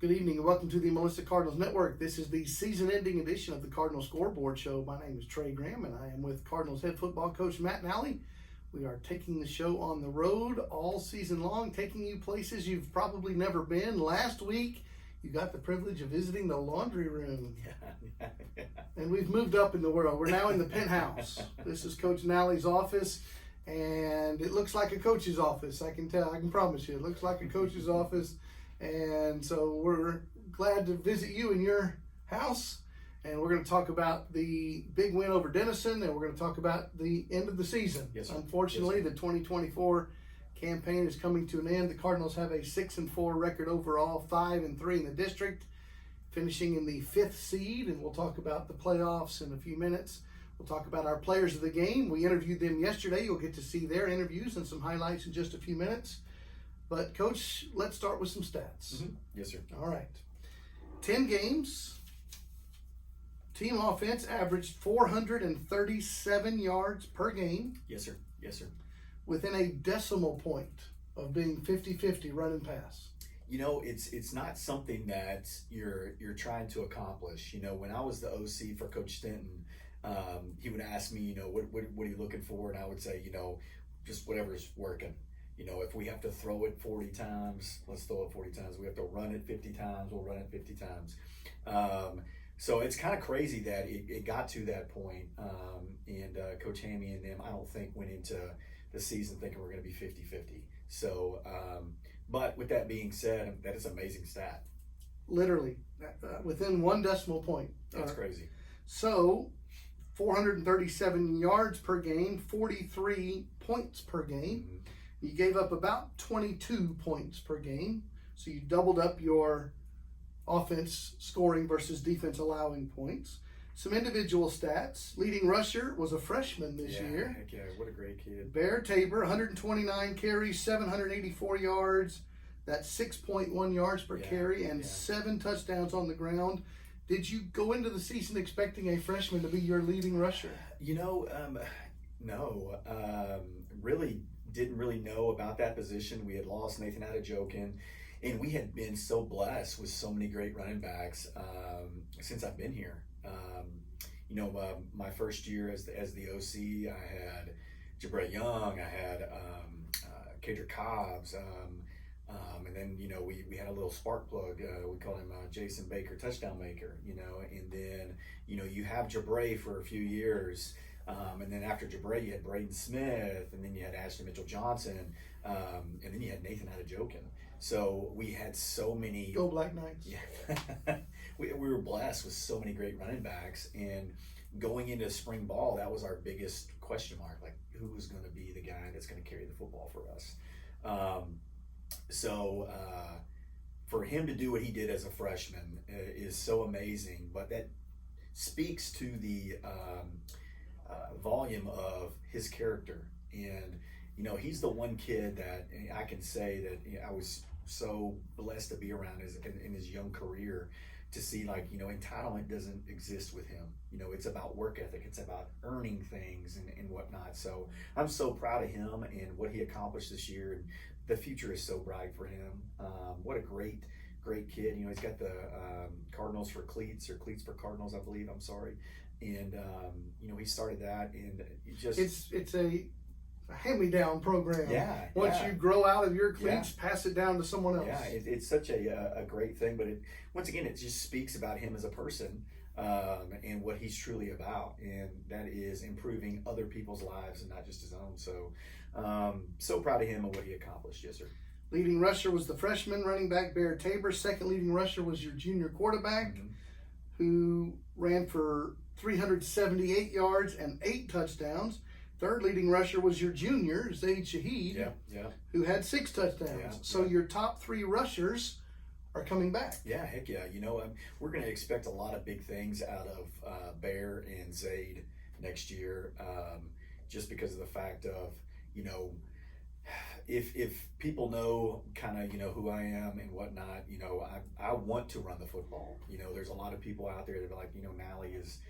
Good evening and welcome to the Melissa Cardinals Network. This is the season-ending edition of the Cardinals Scoreboard Show. My name is Trey Graham and I am with Cardinals head football coach Matt Nally. We are taking the show on the road all season long, taking you places you've probably never been. Last week, you got the privilege of visiting the laundry room. And we've moved up in the world. We're now in the penthouse. This is Coach Nally's office, and it looks like a coach's office. I can promise you, it looks like a coach's office. And so we're glad to visit you in your house, and we're going to talk about the big win over Denison, and we're going to talk about the end of the season. Yes, sir. Unfortunately, yes, sir. The 2024 campaign is coming to an end. The Cardinals have a 6-4 record overall, 5-3 in the district, finishing in the 5th seed, and we'll talk about the playoffs in a few minutes. We'll talk about our players of the game. We interviewed them yesterday. You'll get to see their interviews and some highlights in just a few minutes. But, Coach, let's start with some stats. Mm-hmm. Yes, sir. All right. 10 games. Team offense averaged 437 yards per game. Yes, sir. Yes, sir. Within a decimal point of being 50-50 run and pass. You know, it's not something that you're trying to accomplish. You know, when I was the OC for Coach Stinton, he would ask me, you know, what are you looking for? And I would say, you know, just whatever's working. You know, if we have to throw it 40 times, let's throw it 40 times. We have to run it 50 times, we'll run it 50 times. So it's kind of crazy that it got to that point. And Coach Hammy and them, I don't think, went into the season thinking we're going to be 50-50. So, but with that being said, that is an amazing stat. Literally, within one decimal point. That's crazy. So, 437 yards per game, 43 points per game. Mm-hmm. You gave up about 22 points per game, so you doubled up your offense scoring versus defense allowing points. Some individual stats. Leading rusher was a freshman this year. Heck yeah, what a great kid. Bear Tabor, 129 carries, 784 yards. That's 6.1 yards per carry and 7 touchdowns on the ground. Did you go into the season expecting a freshman to be your leading rusher? You know, no. Really didn't really know about that position. We had lost Nathan Adejokin, and we had been so blessed with so many great running backs since I've been here. You know, my first year as the OC, I had Jabray Young, I had Kadra Cobbs, and then, you know, we had a little spark plug. We called him Jason Baker, touchdown maker, you know, and then, you know, you have Jabray for a few years. And then after Jabray, you had Braden Smith, and then you had Ashley Mitchell-Johnson, and then you had Nathan Adejokin. So we had so many. Go Black Knights. Yeah. we were blessed with so many great running backs. And going into spring ball, that was our biggest question mark. Like, who was going to be the guy that's going to carry the football for us? So for him to do what he did as a freshman is so amazing. But that speaks to the volume of his character. And, you know, he's the one kid that I can say that, you know, I was so blessed to be around in his young career, to see, like, you know, entitlement doesn't exist with him. You know, it's about work ethic, it's about earning things and whatnot. So I'm so proud of him and what he accomplished this year, and the future is so bright for him. What a great kid. You know, he's got the Cardinals for Cleats, or Cleats for Cardinals, I believe. I'm sorry. And you know, he started that, and it just it's a hand-me-down program. Yeah. Once you grow out of your cleats, pass it down to someone else. Yeah, it's such a great thing. But once again, it just speaks about him as a person, and what he's truly about, and that is improving other people's lives and not just his own. So, so proud of him and what he accomplished. Yes, sir. Leading rusher was the freshman running back Bear Tabor. Second leading rusher was your junior quarterback, who ran for 378 yards and 8 touchdowns. Third leading rusher was your junior, Zaid Shaheed, who had 6 touchdowns. So your top 3 rushers are coming back. Yeah, heck yeah. You know, we're going to expect a lot of big things out of Bear and Zaid next year, just because of the fact of, you know, if people know kind of, you know, who I am and whatnot, you know, I want to run the football. You know, there's a lot of people out there that are like, you know, Nally is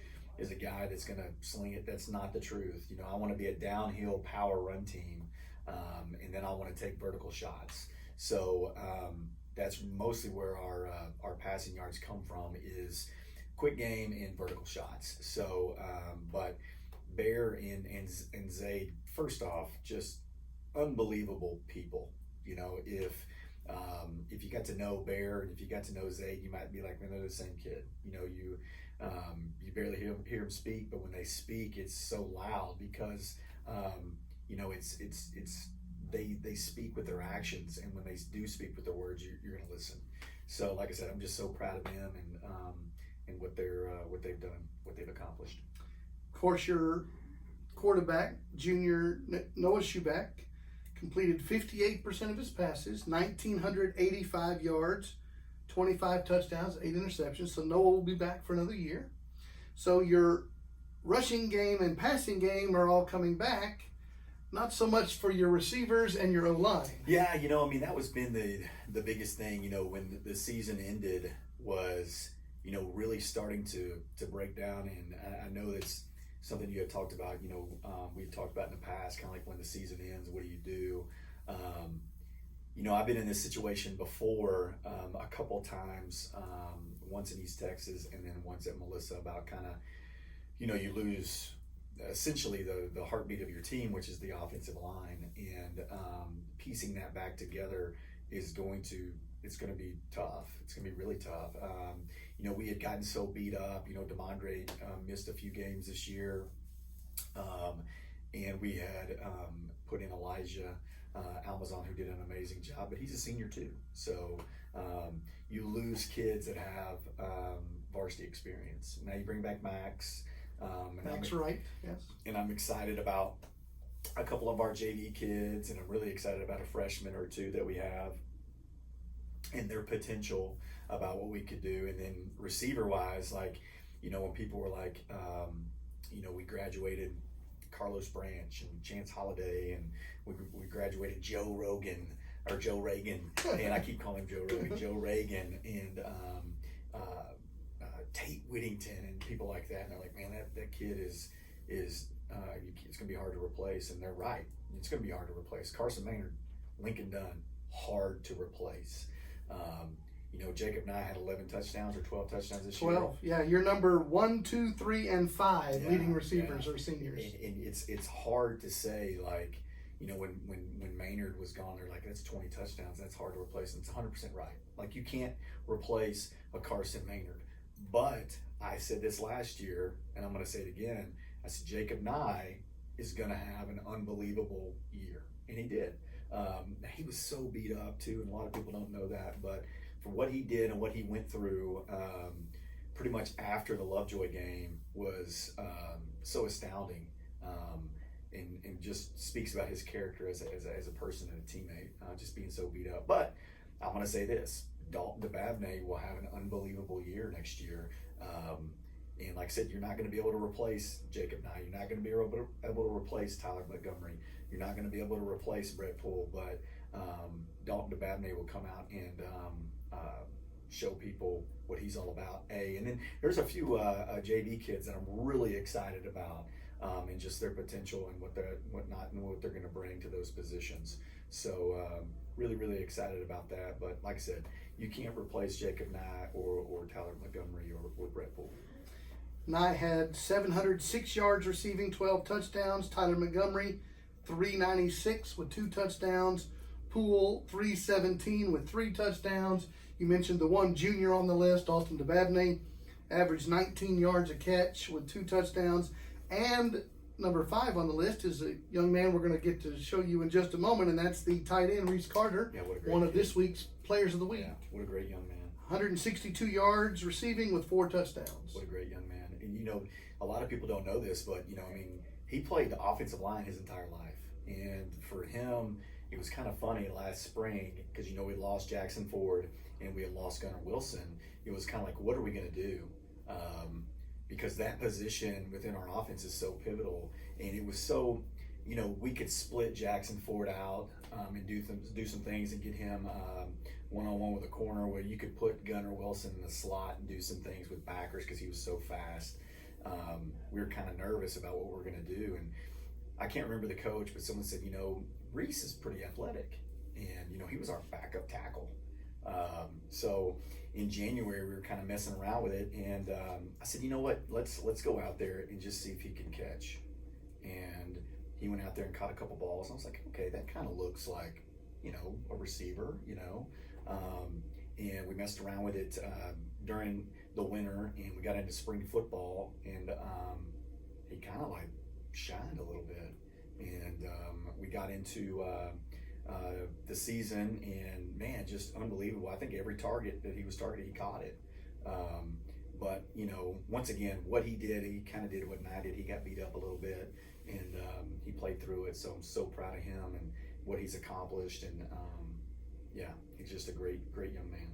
a guy that's going to sling it. That's not the truth. You know, I want to be a downhill power run team, and then I want to take vertical shots. So that's mostly where our passing yards come from, is quick game and vertical shots. So, but Bear and Zayd, first off, just unbelievable people. You know, if you got to know Bear and if you got to know Zayd, you might be like, man, they're the same kid. You know, you barely hear them speak, but when they speak, it's so loud because you know, it's they speak with their actions, and when they do speak with their words, you're going to listen. So, like I said, I'm just so proud of them and what they've done, what they've accomplished. Of course, your quarterback, junior Noah Schubeck, completed 58% of his passes, 1,985 yards, 25 touchdowns, 8 interceptions. So Noah will be back for another year. So your rushing game and passing game are all coming back. Not so much for your receivers and your O-line. Yeah, you know, I mean, that was been the biggest thing, you know, when the season ended, was, you know, really starting to break down. And I know that's something you had talked about, you know, we've talked about in the past, kind of like when the season ends, what do you do? You know, I've been in this situation before a couple times, once in East Texas and then once at Melissa, about kind of, you know, you lose essentially the heartbeat of your team, which is the offensive line, and piecing that back together is going to be tough. It's going to be really tough. You know, we had gotten so beat up. You know, DeMondre missed a few games this year, and we had put in Elijah Almazan, who did an amazing job, but he's a senior too. So you lose kids that have varsity experience. Now you bring back Max. Max Wright, yes. And I'm excited about a couple of our JV kids, and I'm really excited about a freshman or two that we have and their potential, about what we could do. And then receiver-wise, like, you know, when people were like, you know, we graduated Carlos Branch and Chance Holiday, and we graduated Joe Reagan, and I keep calling him Joe Rogan, Joe Reagan, and Tate Whittington and people like that, and they're like, man, that kid is it's going to be hard to replace, and they're right. It's going to be hard to replace. Carson Maynard, Lincoln Dunn, hard to replace. You know, Jacob Nye had 11 touchdowns or 12 touchdowns this year. 12, yeah. Your number 1, 2, 3, and 5 leading receivers are seniors. And it's hard to say, like, you know, when Maynard was gone, they're like, that's 20 touchdowns. That's hard to replace. And it's 100% right. Like, you can't replace a Carson Maynard. But I said this last year, and I'm going to say it again. I said Jacob Nye is going to have an unbelievable year, and he did. He was so beat up too, and a lot of people don't know that. But for what he did and what he went through, pretty much after the Lovejoy game, was so astounding, and just speaks about his character as a person and a teammate, just being so beat up. But I'm going to say this. Dalton DeBabney will have an unbelievable year next year. And like I said, you're not going to be able to replace Jacob Nye. You're not going to be able to replace Tyler Montgomery. You're not going to be able to replace Brett Poole. But Dalton DeBabney will come out and show people what he's all about. And then there's a few JV kids that I'm really excited about, and just their potential and what they're going to bring to those positions. So really, really excited about that. But like I said, you can't replace Jacob Nye or Tyler Montgomery or Brett Poole. Nye had 706 yards receiving, 12 touchdowns. Tyler Montgomery, 396 with 2 touchdowns. Poole, 317 with 3 touchdowns. You mentioned the one junior on the list, Dalton DeBabney, averaged 19 yards a catch with 2 touchdowns. And number 5 on the list is a young man we're going to get to show you in just a moment, and that's the tight end, Reese Carter, one of this week's Players of the Week. Yeah, what a great young man. 162 yards receiving with 4 touchdowns. What a great young man. And, you know, a lot of people don't know this, but, you know, I mean, he played the offensive line his entire life. And for him, it was kind of funny last spring because, you know, we lost Jackson Ford and we had lost Gunnar Wilson. It was kind of like, what are we going to do? Because that position within our offense is so pivotal. And it was so, you know, we could split Jackson Ford out and do some things and get him one-on-one with a corner, where you could put Gunnar Wilson in the slot and do some things with backers because he was so fast. We were kind of nervous about what we were going to do. And I can't remember the coach, but someone said, you know, Reese is pretty athletic. And, you know, he was our backup tackle. So in January, we were kind of messing around with it, and I said, you know what, let's go out there and just see if he can catch. And he went out there and caught a couple balls. I was like, okay, that kind of looks like, a receiver, and we messed around with it during the winter, and we got into spring football, and he kind of like shined a little bit, and we got into the season, and man, just unbelievable. I think every target that he was targeted, he caught it. But once again, what he did, he kind of did what I did. He got beat up a little bit, and he played through it. So I'm so proud of him and what he's accomplished. And yeah, he's just a great young man.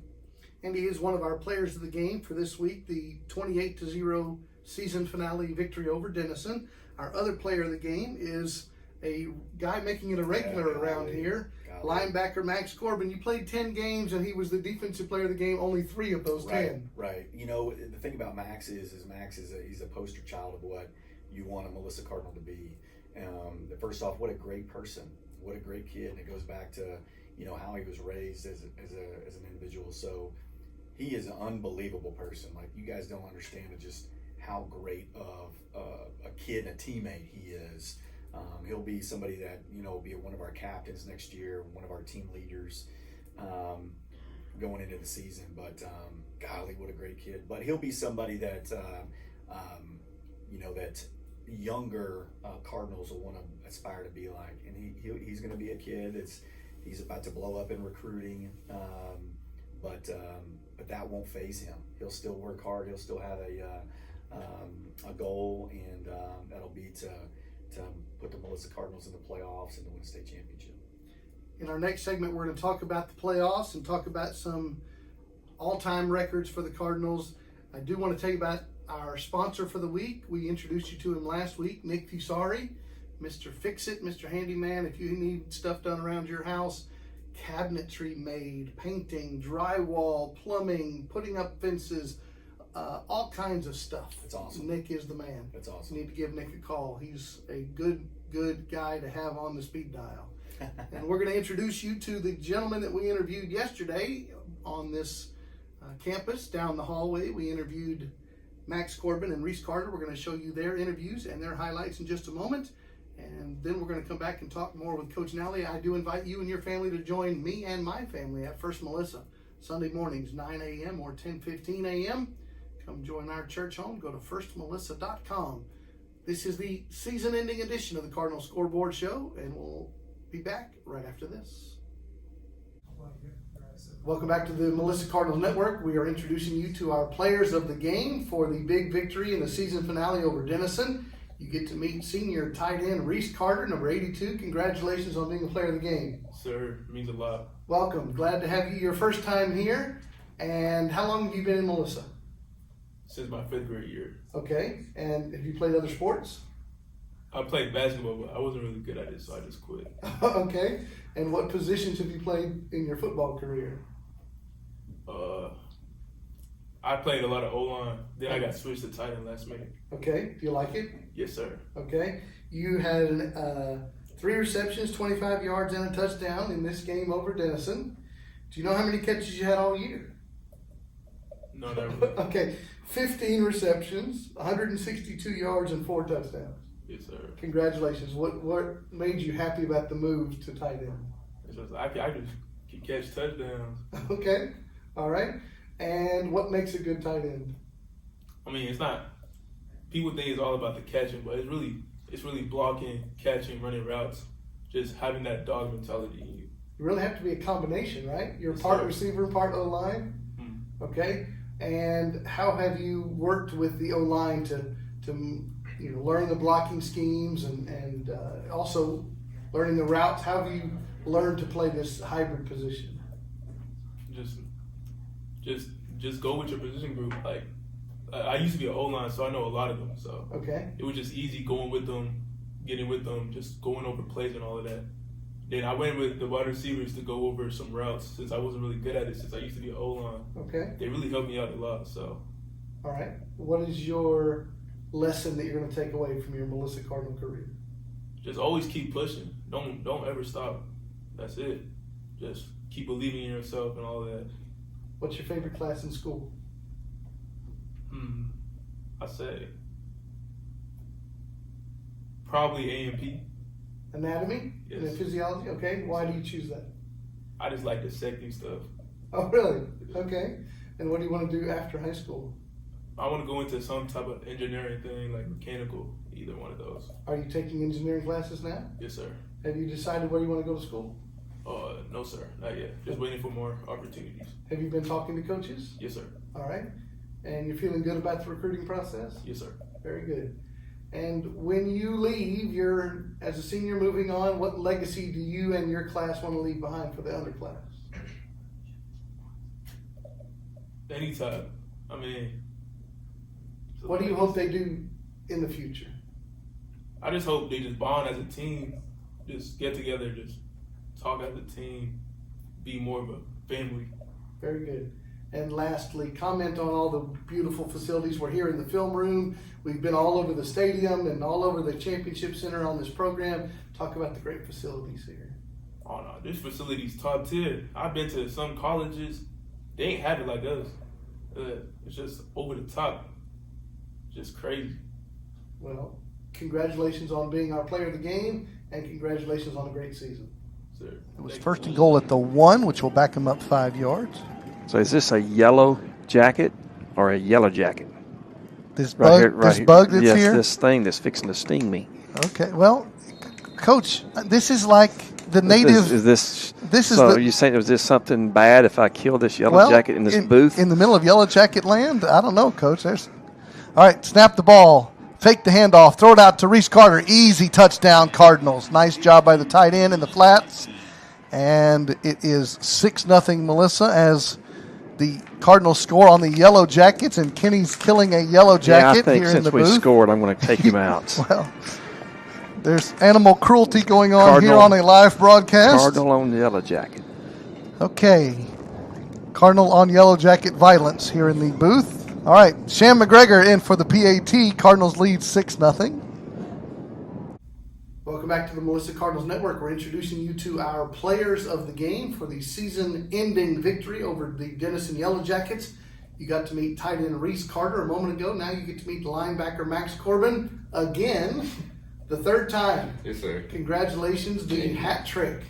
And he is one of our players of the game for this week, the 28-0 season finale victory over Denison. Our other player of the game is a guy making it a regular around here, linebacker Max Corbin. You played 10 games, and he was the defensive player of the game only 3 of those 10. Right. The thing about Max is he's a poster child of what you want a Melissa Cardinal to be. First off, what a great person, what a great kid, and it goes back to how he was raised as an individual. So he is an unbelievable person. Like, you guys don't understand just how great of a kid and a teammate he is. He'll be somebody that will be one of our captains next year, one of our team leaders going into the season. But golly, what a great kid! But he'll be somebody that that younger Cardinals will want to aspire to be like. And he's going to be a kid he's about to blow up in recruiting, but that won't faze him. He'll still work hard. He'll still have a goal, and that'll be to put the Melissa Cardinals in the playoffs and to win a state championship. In our next segment, we're going to talk about the playoffs and talk about some all-time records for the Cardinals. I do want to tell you about our sponsor for the week. We introduced you to him last week, Nick Fusari, Mr. Fix-It, Mr. Handyman. If you need stuff done around your house, cabinetry made, painting, drywall, plumbing, putting up fences, all kinds of stuff. That's awesome. Nick is the man. That's awesome. You need to give Nick a call. He's a good guy to have on the speed dial. And we're going to introduce you to the gentleman that we interviewed yesterday on this campus down the hallway. We interviewed Max Corbin and Reese Carter. We're going to show you their interviews and their highlights in just a moment. And then we're going to come back and talk more with Coach Nally. I do invite you and your family to join me and my family at First Melissa, Sunday mornings, 9 a.m. or 10:15 a.m. Come join our church home. Go to firstmelissa.com. This is the season-ending edition of the Cardinal Scoreboard Show, and we'll be back right after this. Welcome back to the Melissa Cardinals Network. We are introducing you to our players of the game for the big victory in the season finale over Denison. You get to meet senior tight end Reese Carter, number 82. Congratulations on being a player of the game. Sir, it means a lot. Welcome. Glad to have you your first time here. And how long have you been in Melissa? Since my 5th grade year. Okay. And have you played other sports? I played basketball, but I wasn't really good at it, so I just quit. Okay. And what positions have you played in your football career? I played a lot of O-line. Then I got switched to tight end last minute. Okay. Do you like it? Yes, sir. Okay. You had 3 receptions, 25 yards, and a touchdown in this game over Denison. Do you know how many catches you had all year? No, never really. Okay. 15 receptions, 162 yards, and 4 touchdowns. Yes, sir. Congratulations. What made you happy about the move to tight end? It's just, I can catch touchdowns. Okay. All right. And what makes a good tight end? I mean, it's not. People think it's all about the catching, but it's really blocking, catching, running routes, just having that dog mentality in you. You really have to be a combination, right? You're Yes, part sir. receiver, part O-line. Mm-hmm. Okay. And how have you worked with the O-line to learn the blocking schemes and also learning the routes? How have you learned to play this hybrid position? Just go with your position group. Like, I used to be an O-line, so I know a lot of them. So Okay. it was just easy going with them, getting with them, just going over plays and all of that. Then I went with the wide receivers to go over some routes since I wasn't really good at it since I used to be an O-line. Okay. They really helped me out a lot. So All right. What is your lesson that you're going to take away from your Melissa Cardinal career? just always keep pushing. Don't ever stop. That's it. just keep believing in yourself and all that. What's your favorite class in school? I say probably A&P. Anatomy? Yes. And then physiology? Okay. Why do you choose that? I just like dissecting stuff. Oh, really? Okay. And what do you want to do after high school? I want to go into some type of engineering thing, like mechanical, either one of those. Are you taking engineering classes now? Yes, sir. Have you decided where you want to go to school? No, sir, not yet. Just waiting for more opportunities. Have you been talking to coaches? Yes, sir. All right. And you're feeling good about the recruiting process? Yes, sir. Very good. And when you leave, you're, as a senior moving on, what legacy do you and your class want to leave behind for the underclass? Anytime. I mean, What do you hope they do in the future? I just hope they just bond as a team, just get together, just talk as a team, be more of a family. Very good. And lastly, comment on all the beautiful facilities. We're here in the film room. We've been all over the stadium and all over the championship center on this program. Talk about the great facilities here. Oh no, this facility's top tier. I've been to some colleges, they ain't have it like us. It's just over the top, just crazy. Well, congratulations on being our player of the game, and congratulations on a great season. Sir, It was thank first you. and goal at the 1, which will back him up 5 yards. So is this a yellow jacket or a yellow jacket? This bug, that's yes, here? this thing that's fixing to sting me. Okay, well, Coach, this is like the native. Is this This is so the, you saying was this something bad if I kill this yellow well, jacket in this booth? in the middle of Yellow Jacket land? I don't know, Coach. All right, snap the ball, fake the handoff, throw it out to Reese Carter. Easy touchdown, Cardinals. Nice job by the tight end in the flats. And it is 6-0, Melissa, as the Cardinals score on the Yellow Jackets, and Kenny's killing a Yellow Jacket I think here in since the we booth. scored, I'm going to take him out. Well, there's animal cruelty going on here Cardinal- on a live broadcast. Cardinal on the yellow jacket. Okay. Cardinal on Yellow Jacket violence here in the booth. All right. Sham McGregor in for the PAT. Cardinals lead 6-0. Welcome back to the Melissa Cardinals Network. We're introducing you to our players of the game for the season-ending victory over the Denison Yellow Jackets. You got to meet tight end Reese Carter a moment ago. Now you get to meet linebacker Max Corbin again, the third time. Yes, sir. Congratulations, the hat trick.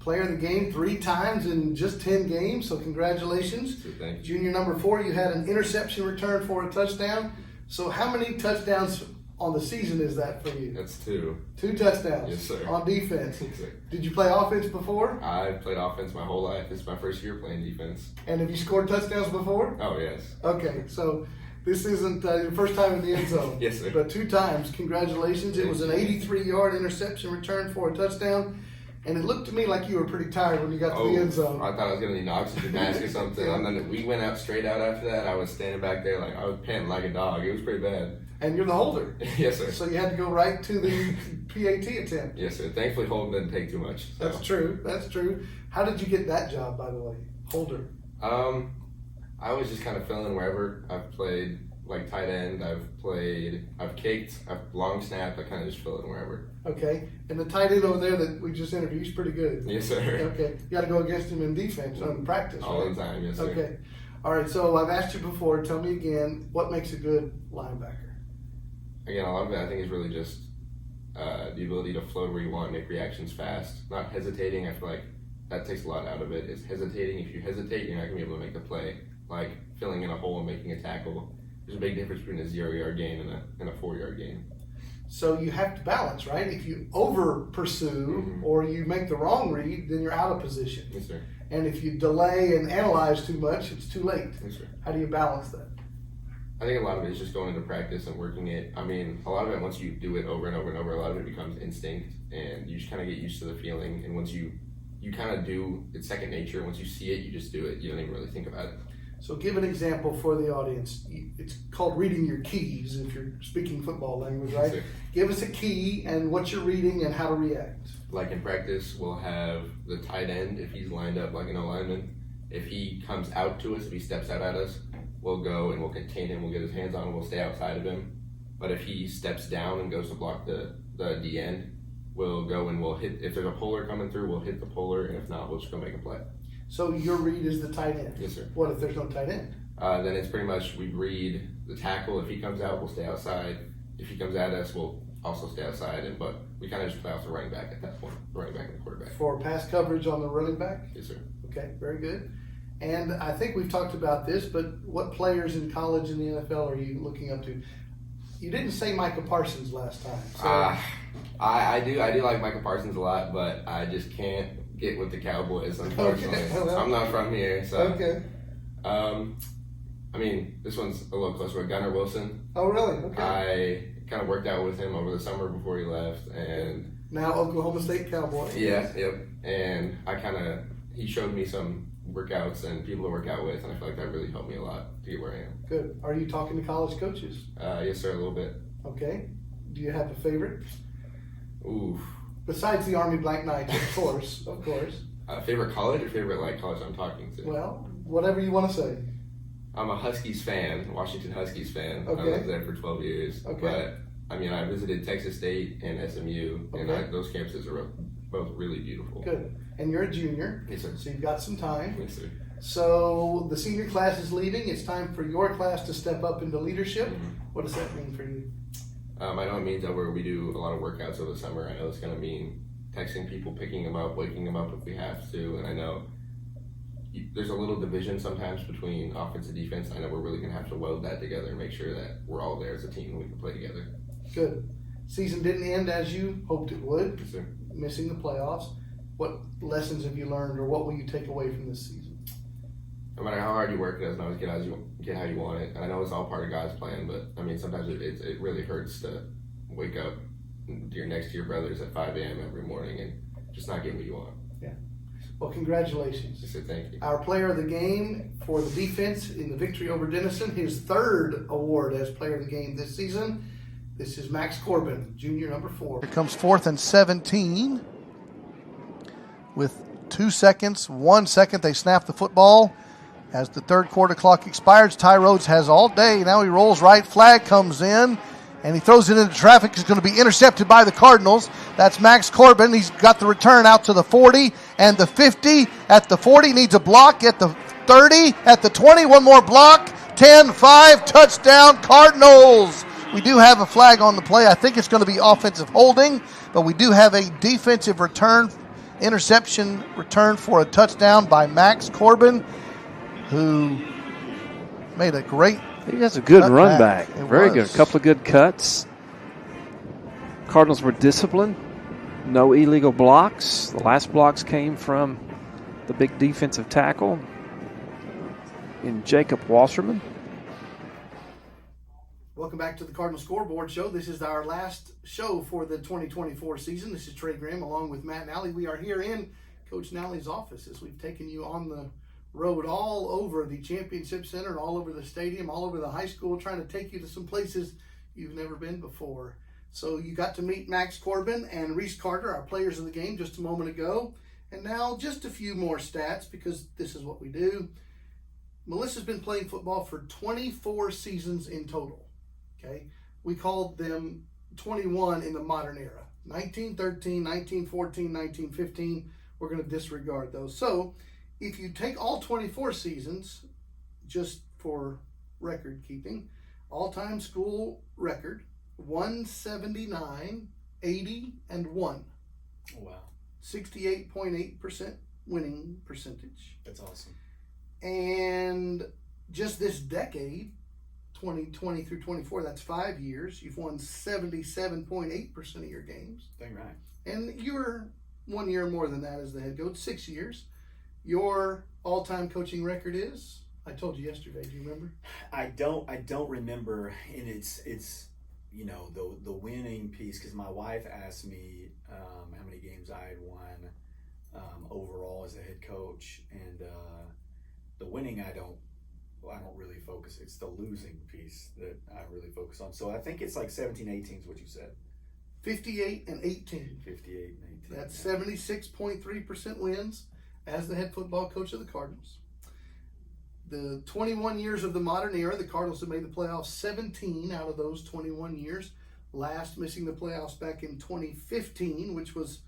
Player of the game 3 times in just 10 games, so congratulations. Thank you. Junior number 4, you had an interception return for a touchdown. So how many touchdowns on the season is that for you? That's 2. 2 touchdowns. Yes, sir. On defense. Yes, sir. Did you play offense before? I've played offense my whole life. This is my first year playing defense. And have you scored touchdowns before? Oh, yes. Okay, so this isn't your first time in the end zone. Yes, sir. But 2 times. Congratulations. It was an 83-yard interception return for a touchdown. And it looked to me like you were pretty tired when you got to the end zone. I thought I was going to need an oxygen mask or something. And then we went out straight out after that. I was standing back there like I was panting like a dog. It was pretty bad. And you're the holder. Yes, sir. So you had to go right to the PAT attempt. Yes, sir. Thankfully, Holden didn't take too much. So. That's true. That's true. How did you get that job, by the way? Holder. I was just kind of filling wherever. I've played like tight end. I've kicked. I've long snapped. I kind of just fill in wherever. Okay. And the tight end over there that we just interviewed is pretty good. Yes, sir. Okay. You got to go against him in defense, in practice, All right? the time. Yes, sir. Okay. All right. So I've asked you before. Tell me again, what makes a good linebacker? Again, a lot of it I think is really just the ability to float where you want, make reactions fast, not hesitating. I feel like that takes a lot out of it. It's hesitating. If you hesitate, you're not going to be able to make the play. Like filling in a hole and making a tackle. There's a big difference between a 0-yard gain and a 4-yard gain. So you have to balance, right? If you over pursue or you make the wrong read, then you're out of position. Yes, sir. And if you delay and analyze too much, it's too late. Yes, sir. How do you balance that? I think a lot of it is just going into practice and working it. I mean, a lot of it, once you do it over and over and over, a lot of it becomes instinct, and you just kind of get used to the feeling. And once you kind of do, it's second nature. Once you see it, you just do it. You don't even really think about it. So give an example for the audience. It's called reading your keys if you're speaking football language, right? Yes, Give us a key and what you're reading and how to react. Like in practice, we'll have the tight end, if he's lined up like an O-lineman, if he comes out to us, if he steps out at us, we'll go and we'll contain him, we'll get his hands on him, we'll stay outside of him. But if he steps down and goes to block the D end, we'll go and we'll hit. If there's a polar coming through, we'll hit the polar, and if not, we'll just go make a play. So your read is the tight end? Yes, sir. What if there's no tight end? Then it's pretty much we read the tackle. If he comes out, we'll stay outside. If he comes at us, we'll also stay outside. But we kind of just play off the running back at that point, the running back and the quarterback. For pass coverage on the running back? Yes, sir. Okay, very good. And I think we've talked about this, but what players in college and the NFL are you looking up to? You didn't say Micah Parsons last time. So. I do like Michael Parsons a lot, but I just can't get with the Cowboys, unfortunately. Okay. I'm not from here, so. Okay. I mean, this one's a little closer. Gunnar Wilson. Oh, really? Okay. I kind of worked out with him over the summer before he left, and now Oklahoma State Cowboy. Yeah, yep. And he showed me some workouts and people to work out with, and I feel like that really helped me a lot to get where I am. Good. Are you talking to college coaches? Yes, sir, a little bit. Okay. Do you have a favorite? Ooh. Besides the Army Black Knights, of course. Favorite college or favorite college I'm talking to? Well, whatever you want to say. I'm a Huskies fan, Washington Huskies fan. Okay. I lived there for 12 years. Okay. But, I mean, I visited Texas State and SMU, and Okay. those campuses are both really beautiful. Good. And you're a junior. Yes, sir. So you've got some time. Yes, sir. So the senior class is leaving. It's time for your class to step up into leadership. Mhm. What does that mean for you? I know it means that we do a lot of workouts over the summer. I know it's going to mean texting people, picking them up, waking them up if we have to. And I know there's a little division sometimes between offense and defense. I know we're really going to have to weld that together and make sure that we're all there as a team and we can play together. Good. Season didn't end as you hoped it would, Yes, sir. missing the playoffs. What lessons have you learned, or what will you take away from this season? No matter how hard you work, it doesn't always get how you want it. And I know it's all part of God's plan, but I mean, sometimes it really hurts to wake up next to your brothers at 5 a.m. every morning and just not get what you want. Yeah. Well, congratulations. Just say thank you. Our player of the game for the defense in the victory over Denison, his third award as player of the game this season. This is Max Corbin, junior number 4. Here comes 4th and 17 with 2 seconds, 1 second. They snap the football as the third quarter clock expires. Ty Rhodes has all day. Now he rolls right. Flag comes in, and he throws it into traffic. It's going to be intercepted by the Cardinals. That's Max Corbin. He's got the return out to the 40 and the 50. At the 40, needs a block. At the 30, at the 20, one more block. 10-5, touchdown Cardinals. We do have a flag on the play. I think it's going to be offensive holding, but we do have a defensive interception return for a touchdown by Max Corbin, who made a great He has a good run back. Very was. good. A couple of good cuts. Cardinals were disciplined. No illegal blocks. The last blocks came from the big defensive tackle in Jacob Wasserman. Welcome back to the Cardinal Scoreboard Show. This is our last show for the 2024 season. This is Trey Graham along with Matt Nally. We are here in Coach Nally's office as we've taken you on the road all over the Championship Center and all over the stadium, all over the high school, trying to take you to some places you've never been before. So you got to meet Max Corbin and Reese Carter, our players of the game, just a moment ago. And now just a few more stats, because this is what we do. Melissa's been playing football for 24 seasons in total. Okay, we called them 21 in the modern era. 1913, 1914, 1915. We're going to disregard those. So if you take all 24 seasons, just for record keeping, all-time school record, 179, 80, and 1. Wow. 68.8% winning percentage. That's awesome. And just this decade, 2020 through 24, that's 5 years. You've won 77.8% of your games. Dang right. And you're 1 year more than that as the head coach, 6 years. Your all-time coaching record is? I told you yesterday. Do you remember? I don't remember, and it's you know the winning piece, because my wife asked me how many games I had won overall as a head coach, and the winning I don't really focus. It's the losing piece that I really focus on. So I think it's like 17-18 is what you said. 58 and 18. 58 and 18. That's 76.3% wins as the head football coach of the Cardinals. The 21 years of the modern era, the Cardinals have made the playoffs 17 out of those 21 years. last missing the playoffs back in 2015, which was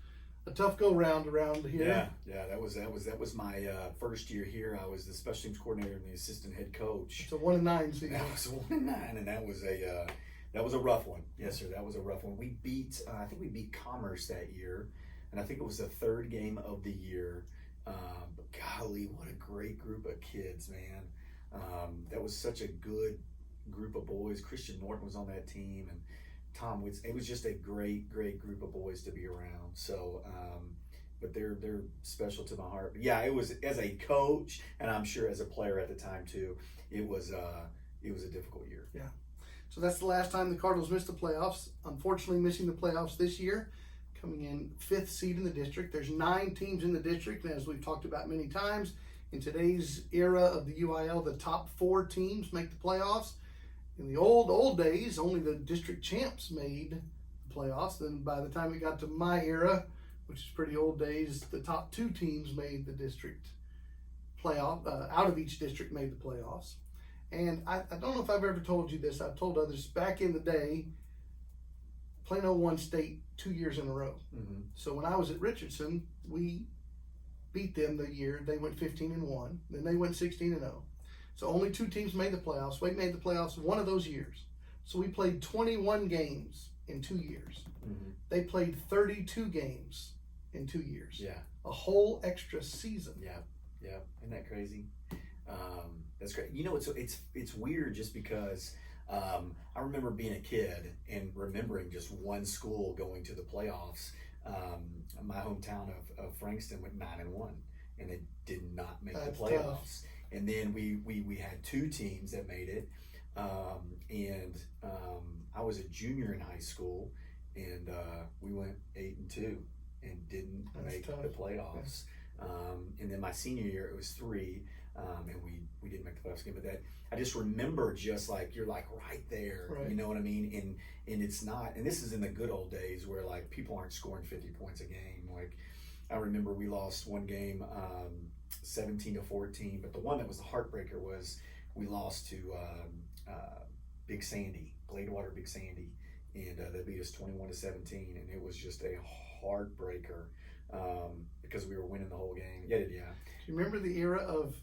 a tough go round around here. Yeah. That was my first year here. I was the special teams coordinator and the assistant head coach. It's a 1-9 season. That was 1-9, and that was a rough one. Yes, sir. That was a rough one. We beat I think we beat Commerce that year, and I think it was the third game of the year. But golly, what a great group of kids, man. That was such a good group of boys. Christian Norton was on that team, and Tom Witz. It was just a great group of boys to be around. So, but they're special to my heart. But yeah, it was as a coach, and I'm sure as a player at the time too. It was a difficult year. Yeah. So that's the last time the Cardinals missed the playoffs. Unfortunately, missing the playoffs this year, coming in 5th seed in the district. There's 9 teams in the district, and as we've talked about many times, in today's era of the UIL, the top 4 teams make the playoffs. In the old days, only the district champs made the playoffs. Then by the time it got to my era, which is pretty old days, the top 2 teams made the district playoff. Out of each district made the playoffs. And I don't know if I've ever told you this. I've told others back in the day, Plano won state 2 years in a row. Mm-hmm. So when I was at Richardson, we beat them the year they went 15-1. Then they went 16-0. So only 2 teams made the playoffs. We made the playoffs one of those years. So we played 21 games in 2 years. Mm-hmm. They played 32 games in 2 years. Yeah. A whole extra season. Yeah. Isn't that crazy? That's great. You know, it's weird just because I remember being a kid and remembering just one school going to the playoffs. My hometown of Frankston went 9-1, and they did not make the playoffs. Tough. And then we had 2 teams that made it, and I was a junior in high school, and we went 8-2 and didn't make the playoffs. And then my senior year it was 3, and we didn't make the playoffs game. But that I just remember, just like you're like right there, right. You know what I mean? And it's not. And this is in the good old days where like people aren't scoring 50 points a game. Like I remember we lost one game. 17-14, but the one that was the heartbreaker was we lost to Big Sandy, Gladewater Big Sandy, and they beat us 21-17, and it was just a heartbreaker because we were winning the whole game. Yeah. Do you remember the era of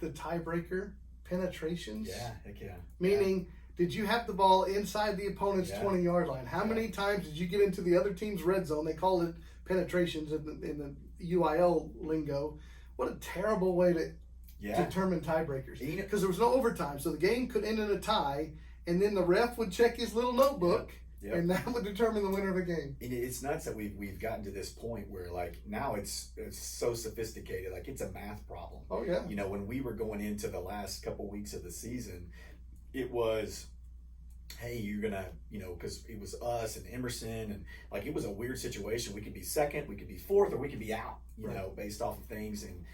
the tiebreaker penetrations? Yeah, heck yeah. Meaning, did you have the ball inside the opponent's 20-yard line? How many times did you get into the other team's red zone? They call it penetrations in the UIL lingo. What a terrible way to determine tiebreakers. Because there was no overtime, so the game could end in a tie, and then the ref would check his little notebook, and that would determine the winner of the game. And it's nuts that we've gotten to this point where like now it's so sophisticated, like it's a math problem. Oh yeah. You know, when we were going into the last couple weeks of the season, it was, hey, you're gonna, because it was us and Emerson, and like it was a weird situation. We could be second, we could be fourth, or we could be out, based off of things, and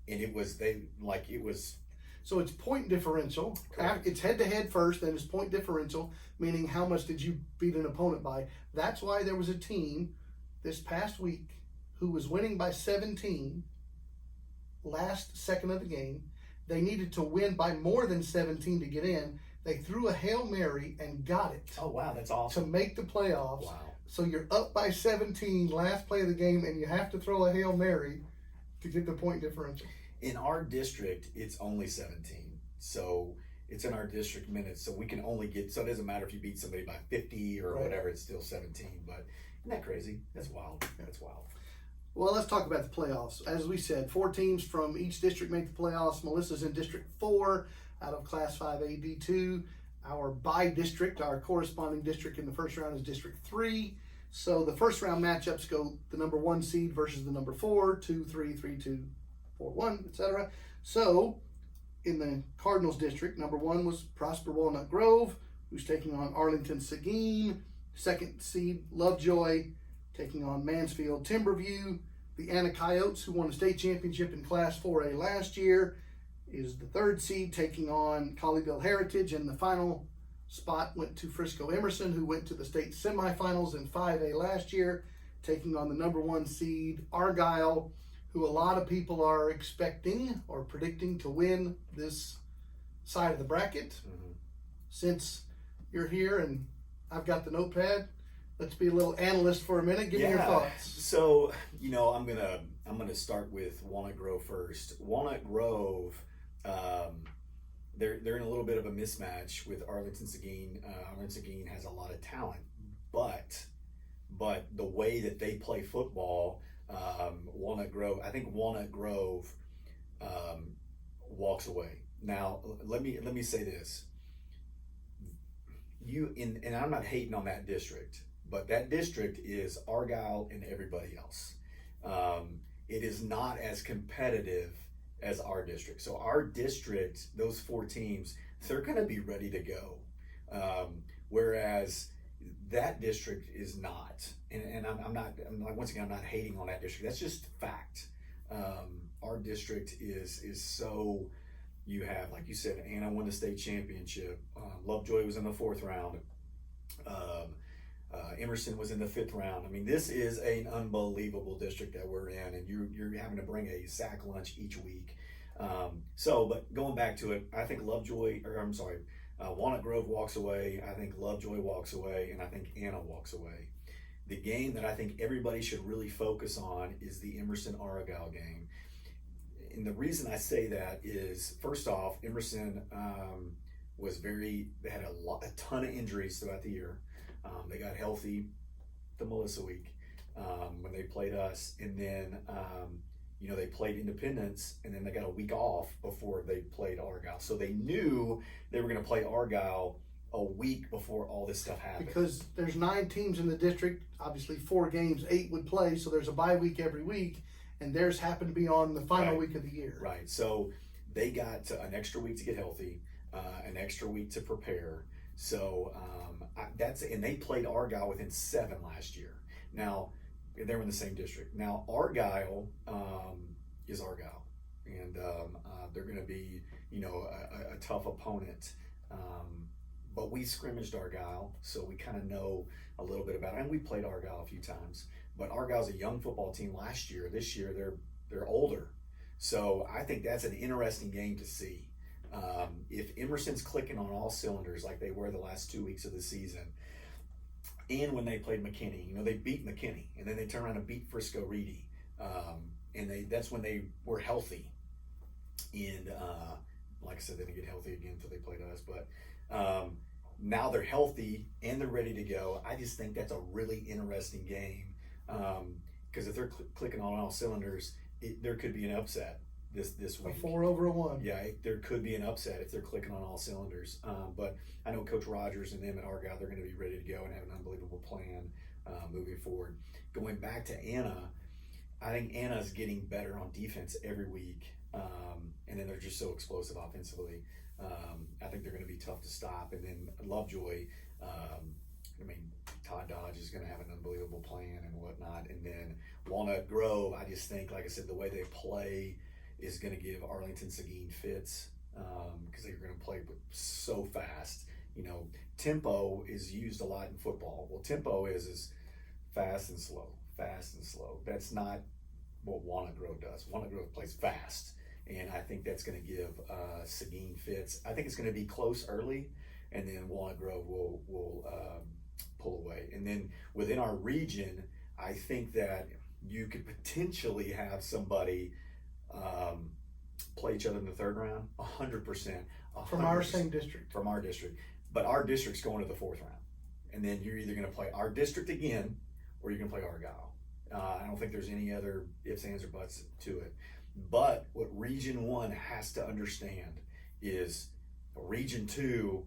it was. So it's point differential. Correct. It's head-to-head first, then it's point differential, meaning how much did you beat an opponent by. That's why there was a team this past week who was winning by 17 last second of the game. They needed to win by more than 17 to get in. They threw a Hail Mary and got it. Oh, wow, that's awesome. To make the playoffs. Wow. So you're up by 17 last play of the game, and you have to throw a Hail Mary to get the point differential. In our district, it's only 17. So it's in our district minutes. So we can only get, so it doesn't matter if you beat somebody by 50 or whatever, it's still 17. But isn't that crazy? That's wild. That's wild. Well, let's talk about the playoffs. As we said, 4 teams from each district make the playoffs. Melissa's in District 4 out of Class 5A D2. Our by-district, our corresponding district in the first round is District 3. So the first round matchups go the number 1 seed versus the number 4, 2, 3, 3, 2, 4, 1, etc. So in the Cardinals district, number 1 was Prosper Walnut Grove, who's taking on Arlington Seguin. Second seed, Lovejoy, taking on Mansfield Timberview. The Anna Coyotes, who won the state championship in Class 4A last year, is the 3rd seed, taking on Colleyville Heritage. And the final spot went to Frisco Emerson, who went to the state semifinals in 5A last year, taking on the number 1 seed, Argyle, who a lot of people are expecting or predicting to win this side of the bracket. Mm-hmm. Since you're here and I've got the notepad. Let's be a little analyst for a minute. Give me your thoughts. So, I'm gonna start with Walnut Grove first. Walnut Grove, they're in a little bit of a mismatch with Arlington Seguin. Arlington Seguin has a lot of talent, but the way that they play football, Walnut Grove walks away. Now, let me say this. And I'm not hating on that district, but that district is Argyle and everybody else. It is not as competitive as our district. So our district, those 4 teams, they're going to be ready to go. Whereas that district is not. And I'm not hating on that district. That's just fact. Our district is so. You have, like you said, Anna won the state championship. Lovejoy was in the 4th round. Emerson was in the 5th round. I mean, this is an unbelievable district that we're in, and you're having to bring a sack lunch each week. But going back to it, I think Walnut Grove walks away. I think Lovejoy walks away, and I think Anna walks away. The game that I think everybody should really focus on is the Emerson-Argyle game. And the reason I say that is, first off, Emerson they had a ton of injuries throughout the year. They got healthy the Melissa week when they played us, and then they played Independence, and then they got a week off before they played Argyle. So they knew they were going to play Argyle a week before all this stuff happened. Because there's 9 teams in the district, obviously 4 games, 8 would play, so there's a bye week every week. And theirs happened to be on the final week of the year. Right. So they got an extra week to get healthy, an extra week to prepare. So and they played Argyle within 7 last year. Now they were in the same district. Now Argyle is Argyle, and they're going to be a tough opponent. But we scrimmaged Argyle, so we kind of know a little bit about it, and we played Argyle a few times. But Argyle's a young football team last year. This year they're older, so I think that's an interesting game to see. If Emerson's clicking on all cylinders like they were the last 2 weeks of the season, and when they played McKinney, they beat McKinney, and then they turn around and beat Frisco Reedy, and that's when they were healthy. And like I said, they didn't get healthy again until they played us, but. Now they're healthy and they're ready to go. I just think that's a really interesting game because if they're clicking on all cylinders, there could be an upset this week. A 4-over-1. Yeah, there could be an upset if they're clicking on all cylinders. But I know Coach Rogers and them at Argyle, they're going to be ready to go and have an unbelievable plan moving forward. Going back to Anna, I think Anna's getting better on defense every week, and then they're just so explosive offensively. I think they're going to be tough to stop. And then Lovejoy, Todd Dodge is going to have an unbelievable plan and whatnot. And then Walnut Grove, I just think, like I said, the way they play is going to give Arlington Seguin fits because they're going to play so fast. Tempo is used a lot in football. Well, tempo is fast and slow. That's not what Walnut Grove does. Walnut Grove plays fast. And I think that's going to give Seguin fits. I think it's going to be close early, and then Walnut Grove will pull away. And then within our region, I think that you could potentially have somebody play each other in the 3rd round, 100%. From our same district. From our district. But our district's going to the 4th round. And then you're either going to play our district again, or you're going to play Argyle. I don't think there's any other ifs, ands, or buts to it. But what Region 1 has to understand is Region 2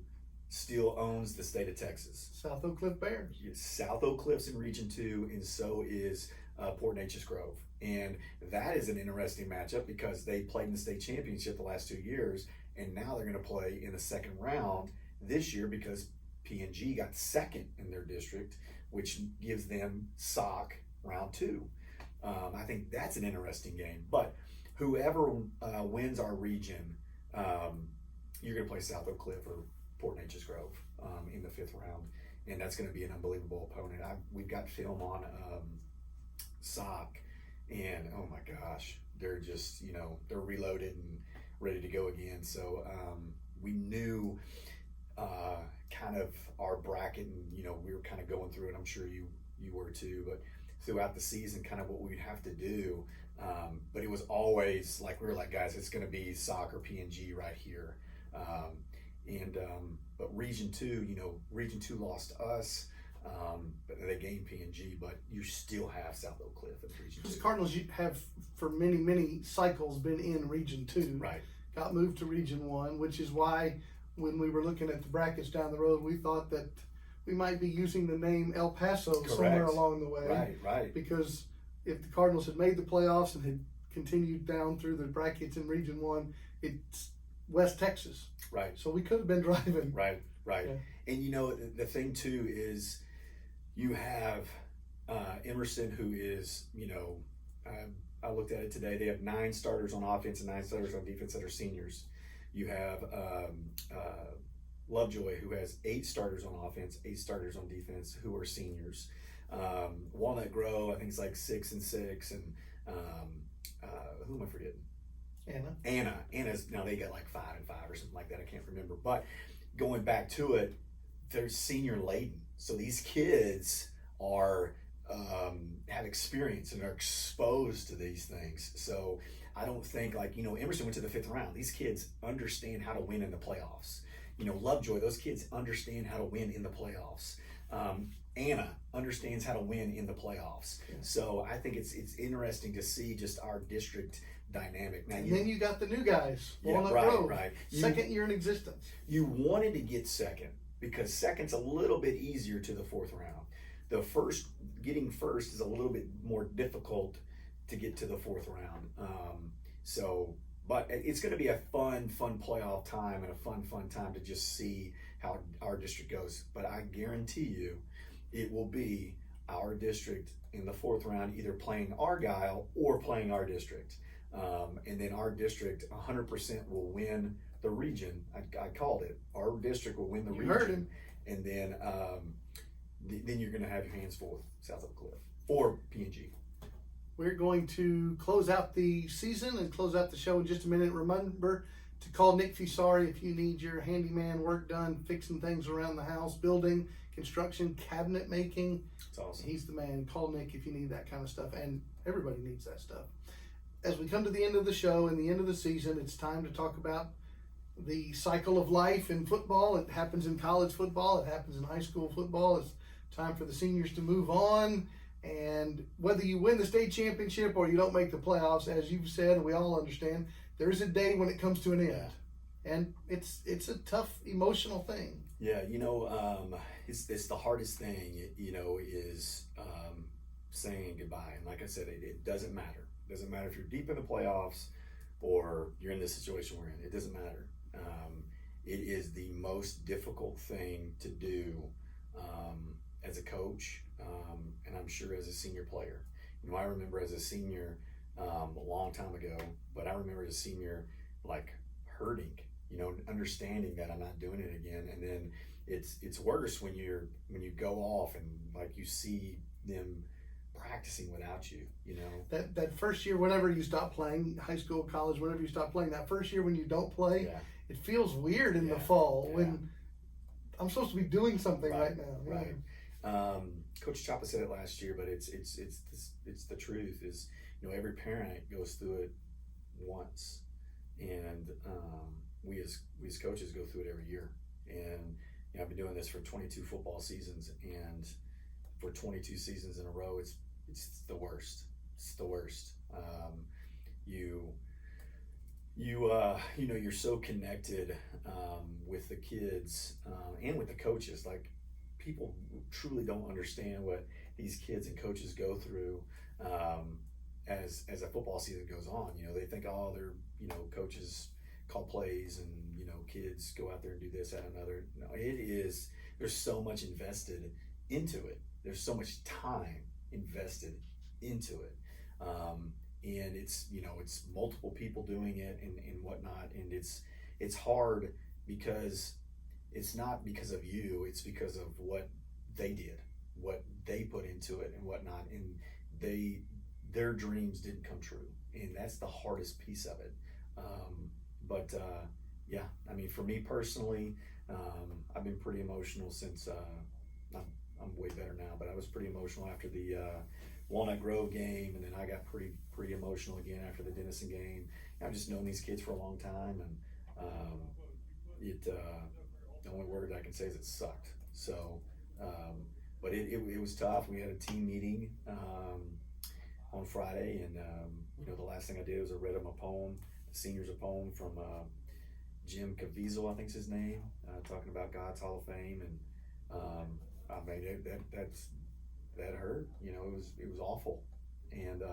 still owns the state of Texas. South Oak Cliff Bears. South Oak Cliff's in Region 2, and so is Port Neches Grove. And that is an interesting matchup because they played in the state championship the last 2 years, and now they're going to play in the 2nd round this year because P&G got 2nd in their district, which gives them SOC round 2. I think that's an interesting game. But whoever wins our region, you're going to play South Oak Cliff or Port Neches Grove in the 5th round, and that's going to be an unbelievable opponent. We've got film on SOC, and oh my gosh, they're just they're reloaded and ready to go again. So we knew kind of our bracket, and we were kind of going through it. I'm sure you were too, but throughout the season, kind of what we'd have to do. But it was always like we were like, guys, it's going to be soccer PNG right here. But Region 2, Region 2 lost us. But they gained PNG, but you still have South Oak Cliff in Region 2. The Cardinals have for many, many cycles been in Region 2. Right. Got moved to Region 1, which is why when we were looking at the brackets down the road, we thought that we might be using the name El Paso somewhere along the way. Right. Because if the Cardinals had made the playoffs and had continued down through the brackets in Region 1, it's West Texas. Right. So we could have been driving. Right. Yeah. And the thing too is you have Emerson, who is, I looked at it today. They have 9 starters on offense and 9 starters on defense that are seniors. You have Lovejoy, who has 8 starters on offense, 8 starters on defense, who are seniors. Walnut Grove, I think it's like 6 and 6, and who am I forgetting? Anna's now they got like 5 and 5 or something like that. I can't remember. But going back to it, they're senior laden, so these kids are have experience and are exposed to these things. So I don't think Emerson went to the 5th round. These kids understand how to win in the playoffs. Lovejoy, those kids understand how to win in the playoffs. Anna understands how to win in the playoffs. Yeah. So I think it's interesting to see just our district dynamic. Now, And then you got the new guys, Yeah, Walnut right, Grove, right. second year in existence. You wanted to get second because second's a little bit easier to the 4th round. Getting first is a little bit more difficult to get to the 4th round. But it's going to be a fun playoff time and a fun time to just see how our district goes. But I guarantee you, it will be our district in the 4th round, either playing Argyle or playing our district. And then our district 100% will win the region. I called it. Our district will win the region. You heard him. And then you're going to have your hands full with South Oak Cliff or PNG. We're going to close out the season and close out the show in just a minute. Remember to call Nick Fusari if you need your handyman work done, fixing things around the house, building, construction, cabinet making. It's awesome. He's the man. Call Nick if you need that kind of stuff, and everybody needs that stuff. As we come to the end of the show and the end of the season, it's time to talk about the cycle of life in football. It happens in college football. It happens in high school football. It's time for the seniors to move on. And whether you win the state championship or you don't make the playoffs, as you've said, we all understand, there is a day when it comes to an end. Yeah. And it's a tough emotional thing. Yeah, it's the hardest thing, is saying goodbye. And like I said, it doesn't matter. It doesn't matter if you're deep in the playoffs or you're in the situation we're in. It doesn't matter. It is the most difficult thing to do as a coach, and I'm sure as a senior player. I remember as a senior a long time ago, but I remember as a senior like hurting, understanding that I'm not doing it again. And then it's worse when you go off and like you see them practicing without you. That first year, whenever you stop playing, high school, college, whenever you stop playing, that first year when you don't play, Yeah. it feels weird in the fall when I'm supposed to be doing something right now. Right. Coach Chapa said it last year, but it's the truth. Is every parent goes through it once, and we as coaches go through it every year. And I've been doing this for 22 football seasons, and for 22 seasons in a row, it's the worst. It's the worst. You're so connected with the kids and with the coaches. Like, people truly don't understand what these kids and coaches go through as a football season goes on. They think, they're coaches call plays and kids go out there and do this, that, and another. No, there's so much invested into it. There's so much time invested into it. And it's multiple people doing it and whatnot. And it's hard because it's not because of you, it's because of what they did, what they put into it and whatnot. And their dreams didn't come true. And that's the hardest piece of it. For me personally, I've been pretty emotional since I'm way better now, but I was pretty emotional after the Walnut Grove game, and then I got pretty emotional again after the Denison game. I've just known these kids for a long time, and the only word I can say is it sucked. So, but it was tough. We had a team meeting on Friday, and the last thing I did was I read them a poem, the seniors a poem from Jim Caviezel, I think's his name, talking about God's Hall of Fame, and I mean that hurt. It was awful, and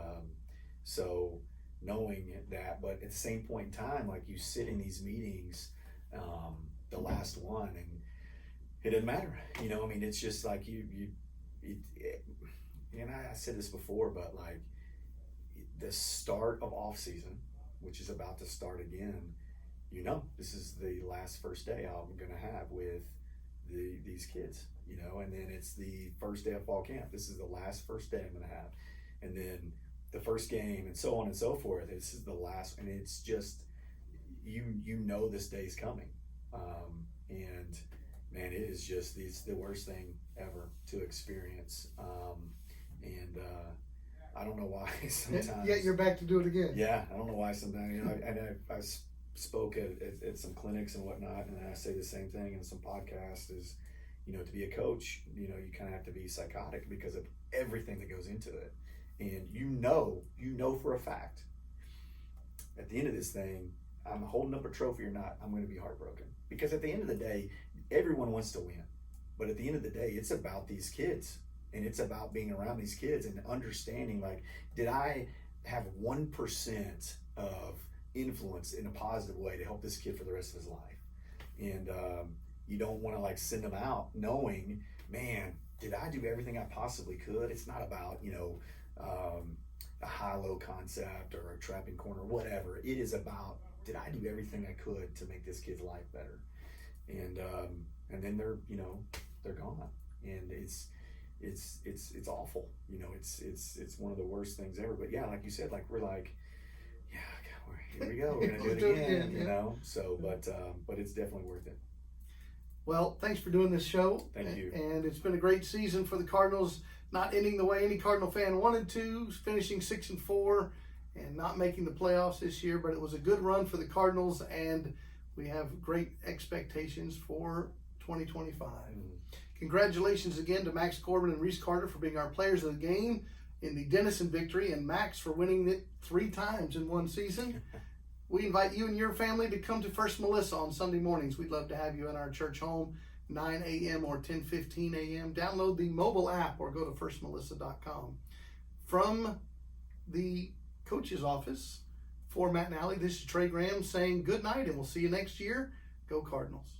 so knowing that, but at the same point in time, like you sit in these meetings, the last one, and it doesn't matter. I mean, it's just like and I said this before, but like the start of off season, which is about to start again, this is the last first day I'm going to have with these kids, and then it's the first day of fall camp. This is the last first day I'm going to have. And then the first game and so on and so forth. This is the last, and it's just, this day's coming. And man, it is just, it's the worst thing ever to experience. And I don't know why sometimes. Yet you're back to do it again. Yeah, I don't know why sometimes. I spoke at some clinics and whatnot, and I say the same thing in some podcasts is, to be a coach, you kind of have to be psychotic because of everything that goes into it. And you know for a fact, at the end of this thing, I'm holding up a trophy or not, I'm going to be heartbroken. Because at the end of the day, everyone wants to win. But at the end of the day, it's about these kids. And it's about being around these kids and understanding, like, did I have 1% of influence in a positive way to help this kid for the rest of his life? And you don't want to, like, send them out knowing, man, did I do everything I possibly could? It's not about, a high-low concept or a trapping corner, whatever. It is about, did I do everything I could to make this kid's life better? And then they're gone, and it's awful. It's one of the worst things ever. But yeah, like you said, like we're like, yeah, here we go, we're gonna do it again, So, but it's definitely worth it. Well, thanks for doing this show. Thank you. And it's been a great season for the Cardinals, not ending the way any Cardinal fan wanted to, finishing 6-4 and not making the playoffs this year, but it was a good run for the Cardinals, and we have great expectations for 2025. Congratulations again to Max Corbin and Reese Carter for being our players of the game in the Denison victory, and Max for winning it 3 times in one season. We invite you and your family to come to First Melissa on Sunday mornings. We'd love to have you in our church home, 9 a.m. or 10:15 a.m. Download the mobile app or go to firstmelissa.com. From the coach's office, for Matt and Allie, this is Trey Graham saying good night, and we'll see you next year. Go Cardinals.